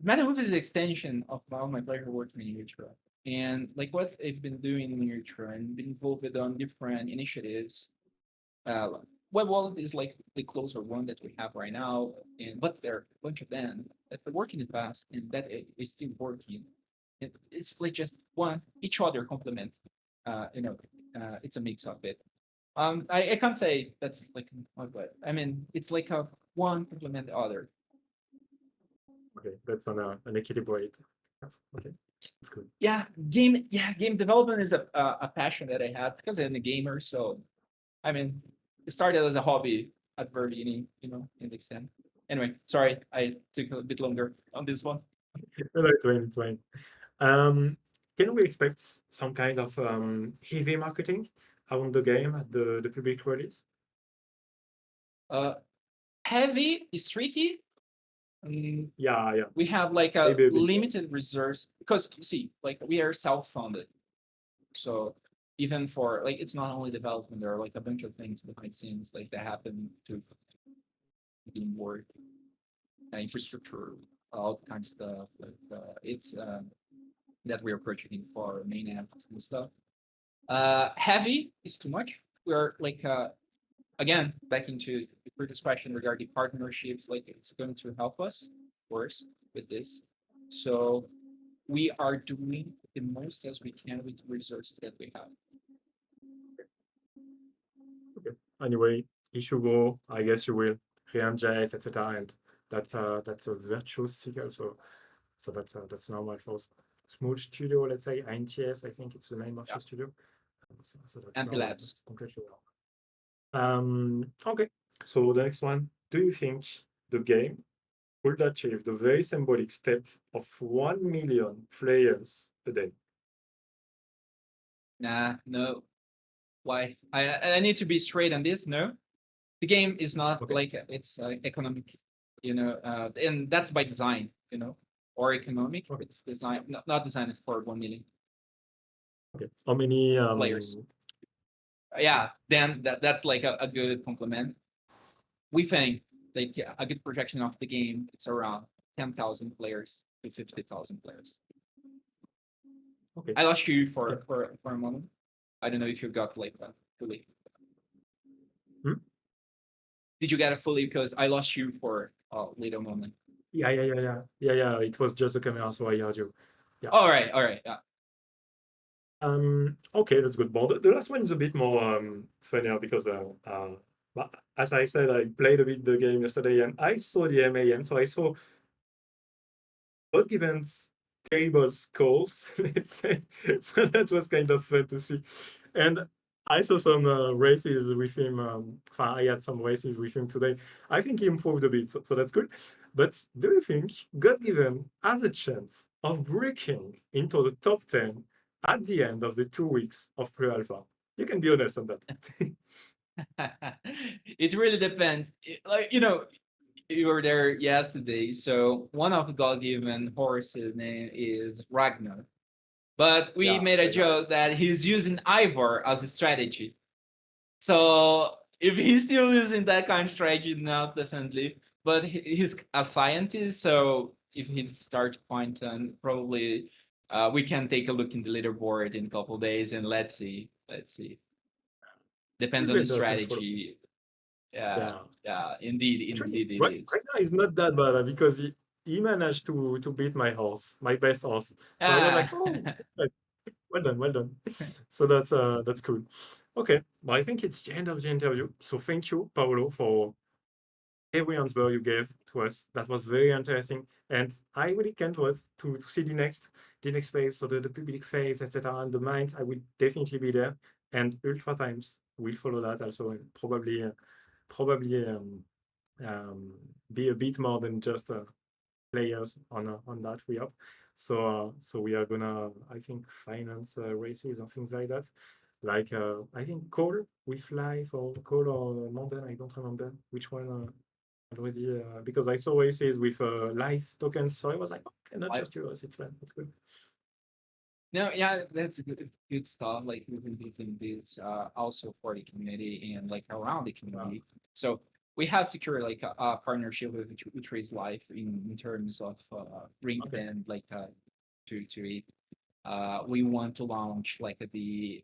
MetaHoof is an extension of all my pleasure working in Utah. And like what I've been doing in Utah and been involved on different initiatives. Uh, Web Wallet is like the closer one that we have right now, and but there are a bunch of them that were working in the past and that is still working. It's like just one each other complement. You know, it's a mix of it. I can't say that's like but I mean it's like a one complement the other. Okay, that's on an equilibrate. Okay, that's good. Game development is a passion that I have because I'm a gamer. So I mean, it started as a hobby at very beginning, in the extent. Anyway, sorry, I took a bit longer on this one. No, it's fine, it's fine. Um, can we expect some kind of heavy marketing around the game at the public release? Uh, Heavy is tricky. Yeah, yeah, We have like a maybe a bit more. limited resource because you see, like we are self-funded. So even for like it's not only development, there are like a bunch of things behind scenes like that happen to be more infrastructure, all kinds of stuff. Like it's that we are purchasing for main apps and stuff. Heavy is too much. We're like again back into the previous question regarding partnerships. Like it's going to help us, of course, with this. So we are doing the most as we can with the resources that we have. Okay. Anyway, if you go, I guess you will re-inject, etc. And that's a virtuous cycle. So that's normal for small studio, let's say INTS, I think it's the name of Yeah, your studio. So that's MP normal. Labs. That's completely normal. Okay. So the next one, do you think the game would achieve the very symbolic step of 1 million players a day? Nah, no. Why? I need to be straight on this. No, the game is not Okay. like it's economic, and that's by design, or economic. Okay. It's designed not designed for 1 million Okay. How many players. Yeah, then that's like a good compliment. We think like yeah, a good projection of the game it's around 10,000 players to 50,000 players. okay. I lost you Okay. for a moment. I don't know if you got like that fully. Hmm? Did you get it fully? Because I lost you for a little moment. Yeah. It was just the camera, so I heard you. Yeah. All right. Yeah. Okay, that's good. But the last one is a bit more funnier because but as I said, I played a bit the game yesterday and I saw the MAN, so I saw God given terrible scores, let's say. So that was kind of fun to see. And I saw some races with him. I had some races with him today. I think he improved a bit, so that's good. But do you think God given has a chance of breaking into the top 10 at the end of the 2 weeks of pre alpha? You can be honest on that. It really depends. Like you were there yesterday, so one of the God-given horses' name is Ragnar. But we Yeah, made a I know. joke that he's using Ivor as a strategy. So if he's still using that kind of strategy, not definitely. But he's a scientist, so if he starts Python, probably we can take a look in the leaderboard in a couple of days and let's see. Let's see. Depends Will on be the interesting to follow. strategy. Yeah, Yeah. yeah, indeed, Actually, indeed, it right, is. right now is not that bad because he managed to beat my horse, my best horse. So I was like, Ah, oh, like, well done, well done. So that's cool. Okay, but I think it's the end of the interview. So thank you, Paolo, for every answer you gave to us. That was very interesting, and I really can't wait to see the next phase, so the public phase, etc. And the mind, I will definitely be there, and Ultra Times will follow that also, and probably um, be a bit more than just players on that we up. So we are gonna, I think, finance races and things like that. Like I think Call with Life or Call or Mountain. I don't remember which one already because I saw races with life tokens. So I was like, okay, not Life. just yours. It's fine. It's good. No, yeah, that's good stuff. Like we've been doing this also for the community and like around the Uh, community. So we have secured like a partnership with Trace Life in terms of ring okay. band like to it. We want to launch like the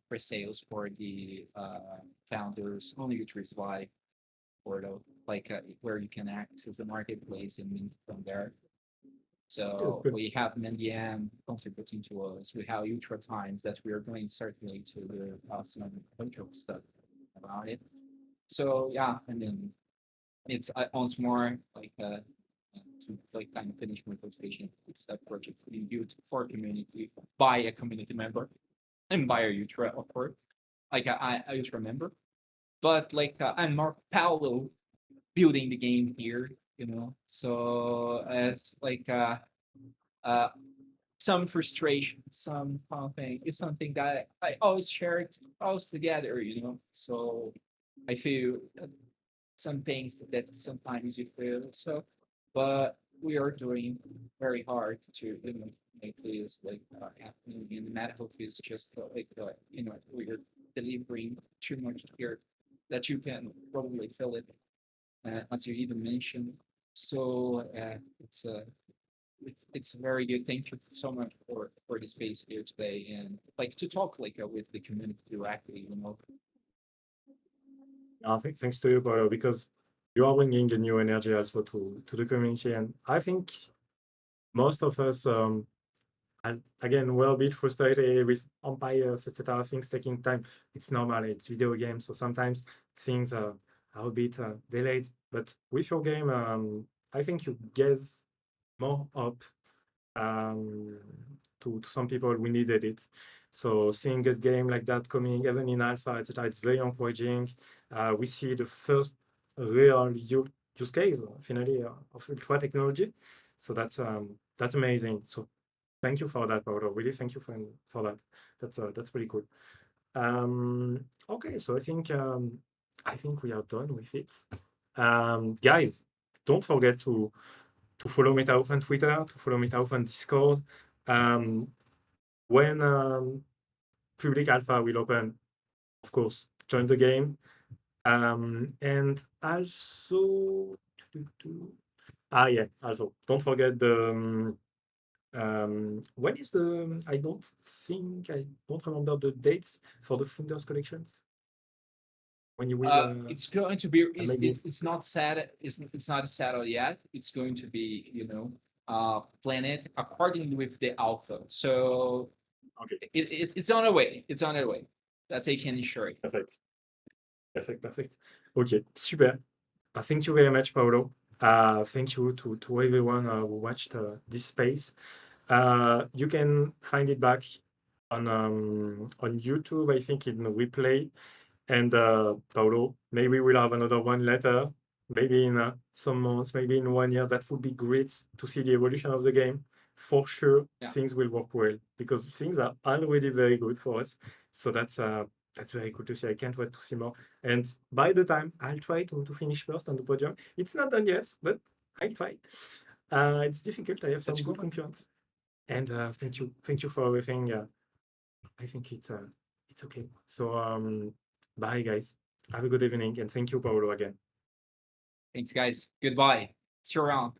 pre-sales for the founders on the Trace Life portal, like where you can access the marketplace and mint from there. Good, So good. we have Mendiam contributing to us. We have Ultra Times that we are going certainly to the some cultural stuff about it. So yeah, and then it's once more like to like kind of finish my presentation. It's a project being built for community by a community member and by a Ultra, of course. Like I Ultra member, but like I'm more Paulo building the game here, you know. So it's like uh some frustration, some thing is something that I always share it always together, you know. So I feel some things that sometimes you feel so, but we are doing very hard to make this like happening. And the medical is just like we're delivering too much here that you can probably feel it as you even mentioned. So it's very good. Thank you so much for the space here today and like to talk like with the community directly. You know, Thanks to you, Paulo, because you are bringing a new energy also to the community, and I think most of us, and again, we're a bit frustrated with umpires, etc. Things taking time. It's normal. It's video games, so sometimes things are a bit delayed. But with your game, I think you gave more hope um, to some people who needed it. So seeing a game like that coming, even in alpha, etc., it's very encouraging. We see the first real use case, finally, of ultra technology. So that's amazing. So thank you for that, Paulo. Really, thank you for that. That's pretty cool. Okay, so I think we are done with it. Guys, don't forget to follow METAHOOF on Twitter, to follow METAHOOF on Discord. Um, when public alpha will open, of course, join the game. And also, yeah, also don't forget when is the? I don't remember the dates for the Founders collections. When you will, it's going to be maybe it's not set. It's not settled yet. It's going to be planet according with the alpha. So okay, it's on the way. It's on the way. That's I can ensure. perfect, perfect, perfect. Okay, super. Thank you very much, Paulo. Thank you to everyone who watched this space. You can find it back on YouTube, I think, in replay. And Paulo, maybe we'll have another one later, maybe in some months, maybe in 1 year. That would be great to see the evolution of the game. For sure, Yeah. things will work well because things are already very good for us. So that's very cool to see. I can't wait to see more. And by the time I'll try to finish first on the podium, it's not done yet, but I'll try. It's difficult. I have some Let's go. good concurrents. And thank you for everything. I think it's okay. So bye guys. Have a good evening and thank you, Paulo, again. Thanks, guys. Goodbye. See you around.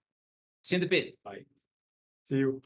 See you in the pit. Bye. See you.